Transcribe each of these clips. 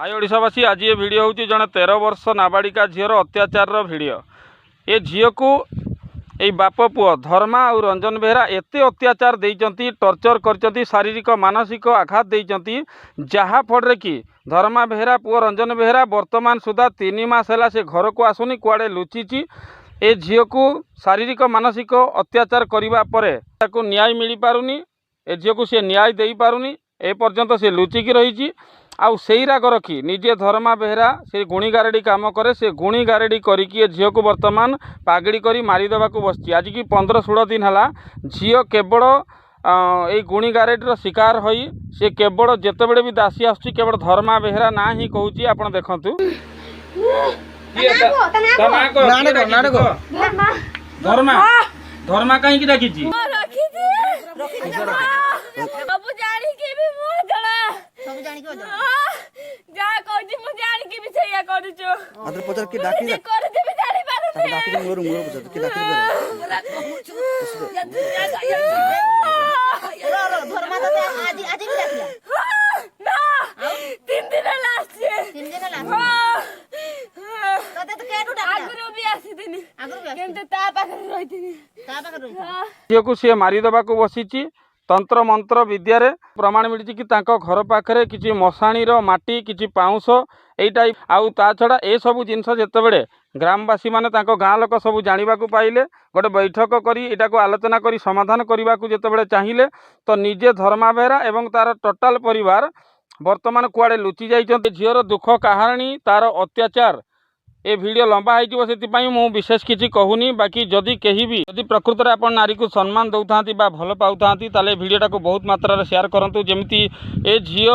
हाय ओडिशावासी, आज ये वीडियो हूँ जड़े 13 वर्ष नाबालिका झीर अत्याचार वीडियो। ये झील को यही बाप पुओ धर्मा और रंजन बेहरा एत अत्याचार देइचंती, टर्चर करचंती, शारीरिक मानसिक आघात देइचंती, जहाँ फल कि धर्मा बेहरा पुओ रंजन बेहरा वर्तमान सुधा 3 मास है से घर को आसुनी, कुआड़े लुचिची। ए झील को शारीरिक मानसिक अत्याचार करने पर न्याय मिल पारुनी, ए झील को सी न्याय दे पारुनी, ए पर्यंत से लुचिकी रही। आउ से राग रखी निजे धर्मा बेहरा से गुणी गारेडी काम करे, से गुणी गारेडी करिकी झील को वर्तमान पागड़ी करी मारिदेवा को बसची। आज की 15-16 दिन है झील केवल यही गुणी गारेडीर शिकार होई, से केवल जेतेबेले भी दासी आसुची केवल धर्मा बेहरा ना ही कहूची। आपण देखंतु धर्मा धर्मा कहीं डाकी को सी मारिदेवा को बसीची। तंत्र मंत्र विद्यारे प्रमाण मिली कि घर पाखे किसी मशाणीर माटी किसी पाउंश यहीटा आउ ता छड़ा ए सबू जिनस जितेबले ग्रामवासी माने गाँ लोक सब जाना पाइले, गोटे बैठक करी एटा को आलोचना करी समाधान करने को जितेबले चाहिए, तो निजे धर्मा बेहरा एवं तार टोटाल परिवार वर्तमान कुआड़े लुचि जाइछन्ते। झीर दुख कहानी तार अत्याचार ए वीडियो लंबा होती मु विशेष किसी कहूनी। बाकी जदि कहीं भी जदि प्रकृत में आप नारी को सम्मान दौता भल पाता ताले वीडियोटा को बहुत मात्रा शेयर करूँ। जमी ए झील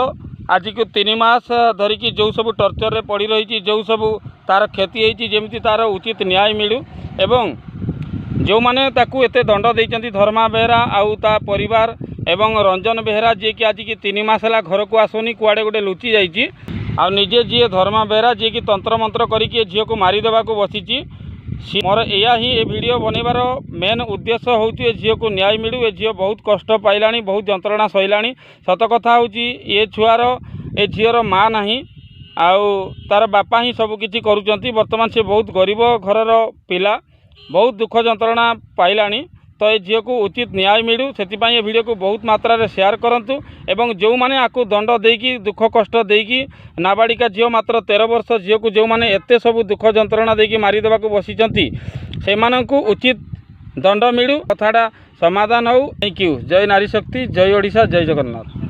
आज को 3 मास धरिकी जो सब टर्चर रे पड़ी रही, जो सब तार क्षति होती, जमी तार उचित न्याय मिलू एवं जो मैंने एते दंड देइचंती धर्मा बेहरा आउ ता परिवार एवं रंजन बेहरा जी कि आज की 3 मास है घर को आसुनी, कुआड़े गोटे लुचि जाइए। आ निजे जी धर्मा बेहरा जी कि तंत्र मंत्र करिके झील को मारिदेवा को बसीची। मोर या ही ए वीडियो बनइबार मेन उद्देश्य हूँ ए झील को न्याय मिलू। ए झील बहुत कष्ट पाइला, बहुत जंत्रणा सहिलानी। सत कथा हूँ ये छुआर ए झीर माँ नाही आउ तार बापा ही सबकिछि करुचंती। वर्तमान से बहुत गरीब घरर पिला, बहुत दुख जंत्रणा पाइलानी। तो ये झील को उचित न्याय मिलू से वीडियो को बहुत मात्रा रे शेयर करंतु। एवं जो माने आकु दंड देकी दुख कष्ट देकी नाबालिका झील मात्र 13 वर्ष झील को जो माने एते सब दुख जंत्रणा देकी मारिदेवा को बसीचंती से माननकु उचित दंड मिलू, कथाटा समाधान हो। Thank you. जय नारी शक्ति, जय ओडिशा, जय जगन्नाथ।